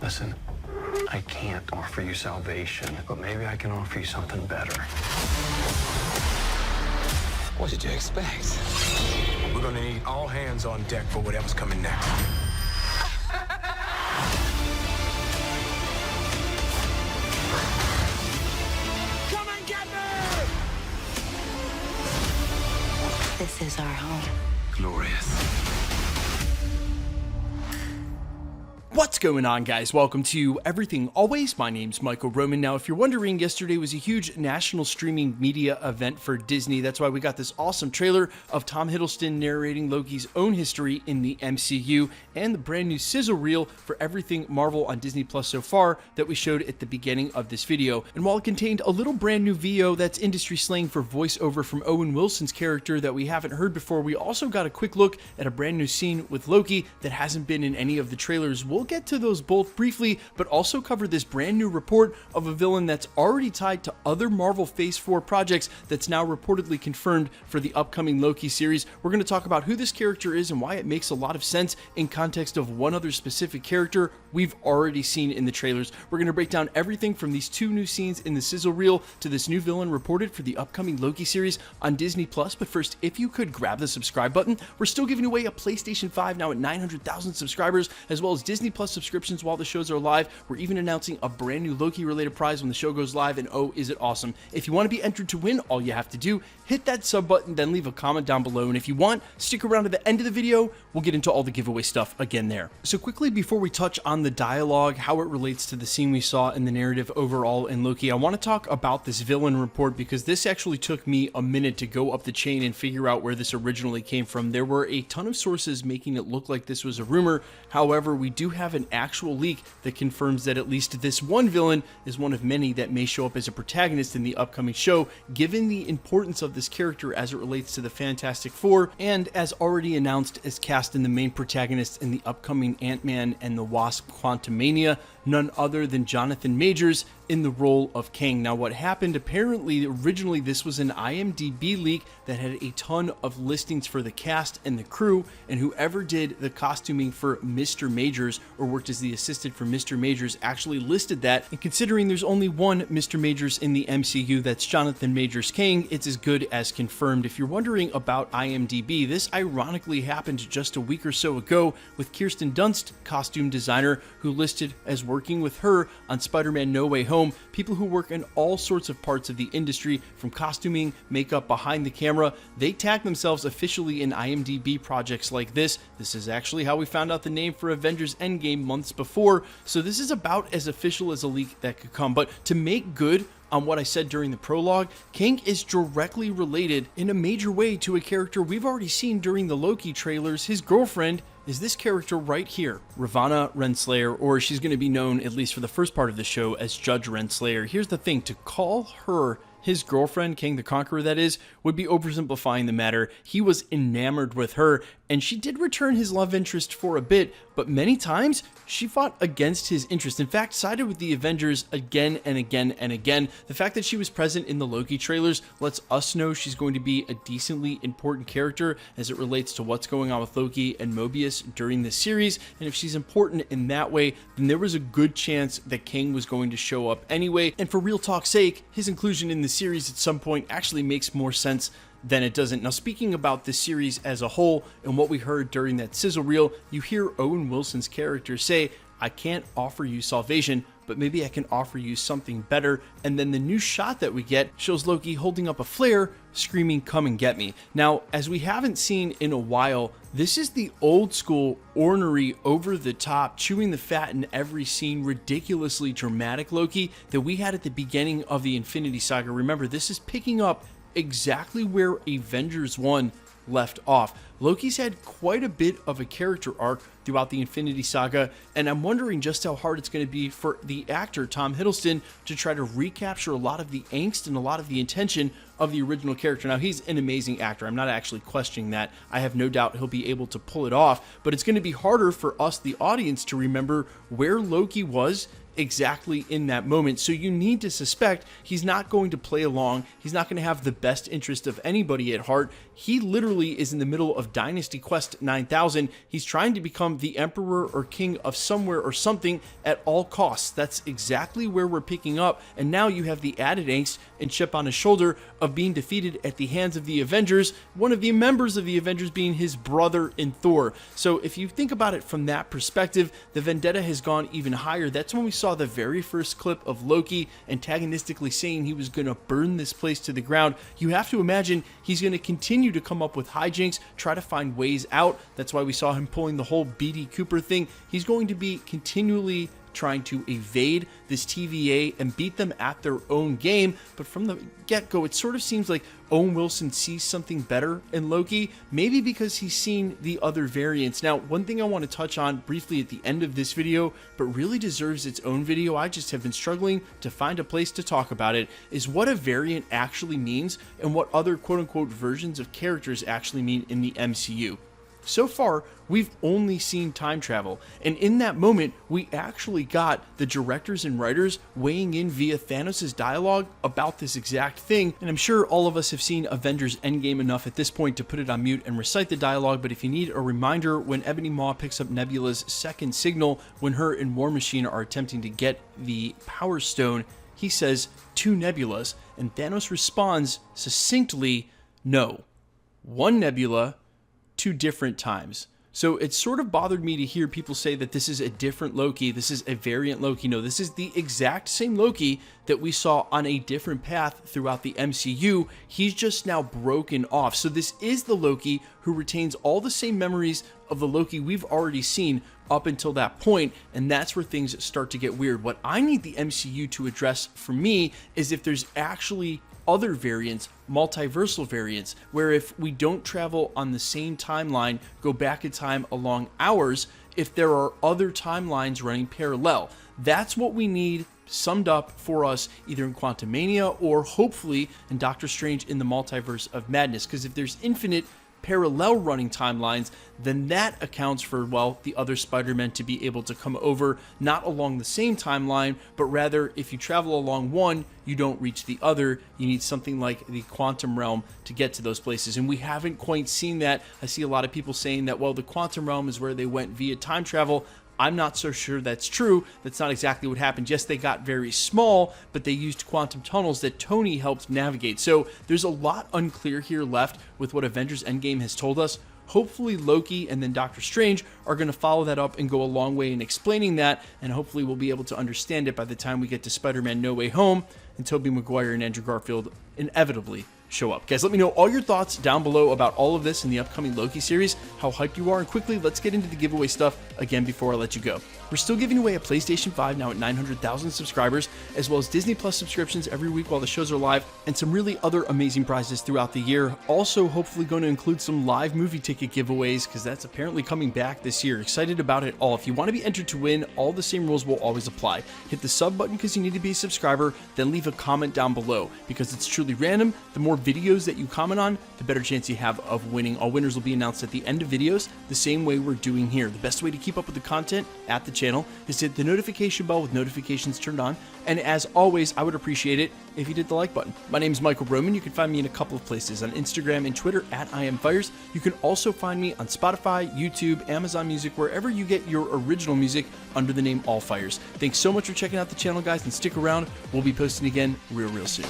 Listen, I can't offer you salvation, but maybe I can offer you something better. What did you expect? We're gonna need all hands on deck for whatever's coming next. Come and get me! This is our home. Glorious. What's going on, guys? Welcome to Everything Always. My name's Michael Roman. Now, if you're wondering, yesterday was a huge national streaming media event for Disney. That's why we got this awesome trailer of Tom Hiddleston narrating Loki's own history in the MCU and the brand new sizzle reel for everything Marvel on Disney Plus so far that we showed at the beginning of this video. And while it contained a little brand new VO that's industry slang for voiceover from Owen Wilson's character that we haven't heard before, we also got a quick look at a brand new scene with Loki that hasn't been in any of the trailers. We'll get to those both briefly, but also cover this brand new report of a villain that's already tied to other Marvel Phase 4 projects that's now reportedly confirmed for the upcoming Loki series. We're going to talk about who this character is and why it makes a lot of sense in context of one other specific character we've already seen in the trailers. We're going to break down everything from these two new scenes in the sizzle reel to this new villain reported for the upcoming Loki series on Disney Plus. But first, if you could grab the subscribe button, we're still giving away a PlayStation 5 now at 900,000 subscribers, as well as Disney Plus subscriptions while the shows are live. We're even announcing a brand new Loki related prize when the show goes live, and oh, is it awesome. If you want to be entered to win, all you have to do, hit that sub button, then leave a comment down below, and if you want, stick around to the end of the video. We'll get into all the giveaway stuff again there. So quickly, before we touch on the dialogue, how it relates to the scene we saw in the narrative overall in Loki, I want to talk about this villain report because this actually took me a minute to go up the chain and figure out where this originally came from. There were a ton of sources making it look like this was a rumor. However, we do have an actual leak that confirms that at least this one villain is one of many that may show up as a protagonist in the upcoming show, given the importance of this character as it relates to the Fantastic Four, and as already announced as cast in the main protagonist in the upcoming Ant-Man and the Wasp Quantumania, none other than Jonathan Majors in the role of Kang. Now, what happened, apparently originally this was an IMDb leak that had a ton of listings for the cast and the crew, and whoever did the costuming for Mr. Majors or worked as the assistant for Mr. Majors actually listed that. And considering there's only one Mr. Majors in the MCU, that's Jonathan Majors Kang, it's as good as confirmed. If you're wondering about IMDb, this ironically happened just a week or so ago with Kirsten Dunst, costume designer, who listed as working with her on Spider-Man No Way Home. People who work in all sorts of parts of the industry, from costuming, makeup, behind the camera, they tag themselves officially in IMDb projects like this. This is actually how we found out the name for Avengers Endgame months before, so this is about as official as a leak that could come. But to make good on what I said during the prologue, Kang is directly related in a major way to a character we've already seen during the Loki trailers. His girlfriend is this character right here, Ravonna Renslayer, or she's going to be known, at least for the first part of the show, as Judge Renslayer. Here's the thing, to call her his girlfriend, Kang the Conqueror that is, would be oversimplifying the matter. He was enamored with her, and she did return his love interest for a bit, but many times she fought against his interest. In fact, sided with the Avengers again and again and again. The fact that she was present in the Loki trailers lets us know she's going to be a decently important character as it relates to what's going on with Loki and Mobius during this series, and if she's important in that way, then there was a good chance that Kang was going to show up anyway. And for real talk's sake, his inclusion in the series at some point actually makes more sense than it doesn't. Now, speaking about this series as a whole and what we heard during that sizzle reel, you hear Owen Wilson's character say, "I can't offer you salvation, but maybe I can offer you something better." And then the new shot that we get shows Loki holding up a flare, screaming, "Come and get me." Now, as we haven't seen in a while, this is the old school, ornery, over the top, chewing the fat in every scene, ridiculously dramatic Loki that we had at the beginning of the Infinity Saga. Remember, this is picking up exactly where Avengers 1 left off. Loki's had quite a bit of a character arc throughout the Infinity Saga, and I'm wondering just how hard it's going to be for the actor Tom Hiddleston to try to recapture a lot of the angst and a lot of the intention of the original character. Now, he's an amazing actor. I'm not actually questioning that. I have no doubt he'll be able to pull it off, but it's going to be harder for us, the audience, to remember where Loki was exactly in that moment. So you need to suspect he's not going to play along. He's not going to have the best interest of anybody at heart. He literally is in the middle of Dynasty Quest 9000. He's trying to become the emperor or king of somewhere or something at all costs. That's exactly where we're picking up. And now you have the added angst and chip on his shoulder of being defeated at the hands of the Avengers, one of the members of the Avengers being his brother in Thor. So if you think about it from that perspective, the vendetta has gone even higher. That's when we saw the very first clip of Loki antagonistically saying he was going to burn this place to the ground. You have to imagine he's going to continue to come up with hijinks, try to find ways out. That's why we saw him pulling the whole B.D. Cooper thing. He's going to be continually trying to evade this TVA and beat them at their own game. But from the get-go, it sort of seems like Owen Wilson sees something better in Loki, maybe because he's seen the other variants. Now, one thing I want to touch on briefly at the end of this video, but really deserves its own video, I just have been struggling to find a place to talk about it, is what a variant actually means and what other quote-unquote versions of characters actually mean in the MCU. So far, we've only seen time travel, and in that moment, we actually got the directors and writers weighing in via Thanos' dialogue about this exact thing, and I'm sure all of us have seen Avengers Endgame enough at this point to put it on mute and recite the dialogue, but if you need a reminder, when Ebony Maw picks up Nebula's second signal, when her and War Machine are attempting to get the Power Stone, he says, "2 Nebulas," and Thanos responds succinctly, "No, 1 Nebula, 2 different times." So it sort of bothered me to hear people say that this is a different Loki, this is a variant Loki. No, this is the exact same Loki that we saw on a different path throughout the MCU. He's just now broken off. So this is the Loki who retains all the same memories of the Loki we've already seen up until that point, and that's where things start to get weird. What I need the MCU to address for me is if there's actually other variants, multiversal variants, where if we don't travel on the same timeline, go back in time along ours, if there are other timelines running parallel. That's what we need summed up for us either in Quantumania or hopefully in Doctor Strange in the Multiverse of Madness, because if there's infinite parallel running timelines, then that accounts for, well, the other Spider-Men to be able to come over, not along the same timeline, but rather if you travel along one, you don't reach the other. You need something like the quantum realm to get to those places, and we haven't quite seen that. I see a lot of people saying that, well, the quantum realm is where they went via time travel. I'm not so sure that's true. That's not exactly what happened. Yes, they got very small, but they used quantum tunnels that Tony helped navigate. So there's a lot unclear here left with what Avengers Endgame has told us. Hopefully Loki and then Doctor Strange are going to follow that up and go a long way in explaining that, and hopefully we'll be able to understand it by the time we get to Spider-Man No Way Home and Tobey Maguire and Andrew Garfield inevitably show up. Guys, let me know all your thoughts down below about all of this in the upcoming Loki series, how hyped you are, and quickly, let's get into the giveaway stuff again before I let you go. We're still giving away a PlayStation 5 now at 900,000 subscribers, as well as Disney Plus subscriptions every week while the shows are live, and some really other amazing prizes throughout the year. Also, hopefully going to include some live movie ticket giveaways, because that's apparently coming back this year. Excited about it all. If you want to be entered to win, all the same rules will always apply. Hit the sub button because you need to be a subscriber, then leave a comment down below, because it's truly random. The more videos that you comment on, the better chance you have of winning. All winners will be announced at the end of videos, the same way we're doing here. The best way to keep up with the content at the channel is to hit the notification bell with notifications turned on, and as always, I would appreciate it if you did the like button. My name is Michael Roman. You can find me in a couple of places, on Instagram and Twitter at IamFires. You can also find me on Spotify, YouTube, Amazon Music, wherever you get your original music under the name All Fires. Thanks so much for checking out the channel, guys, and stick around. We'll be posting again real soon.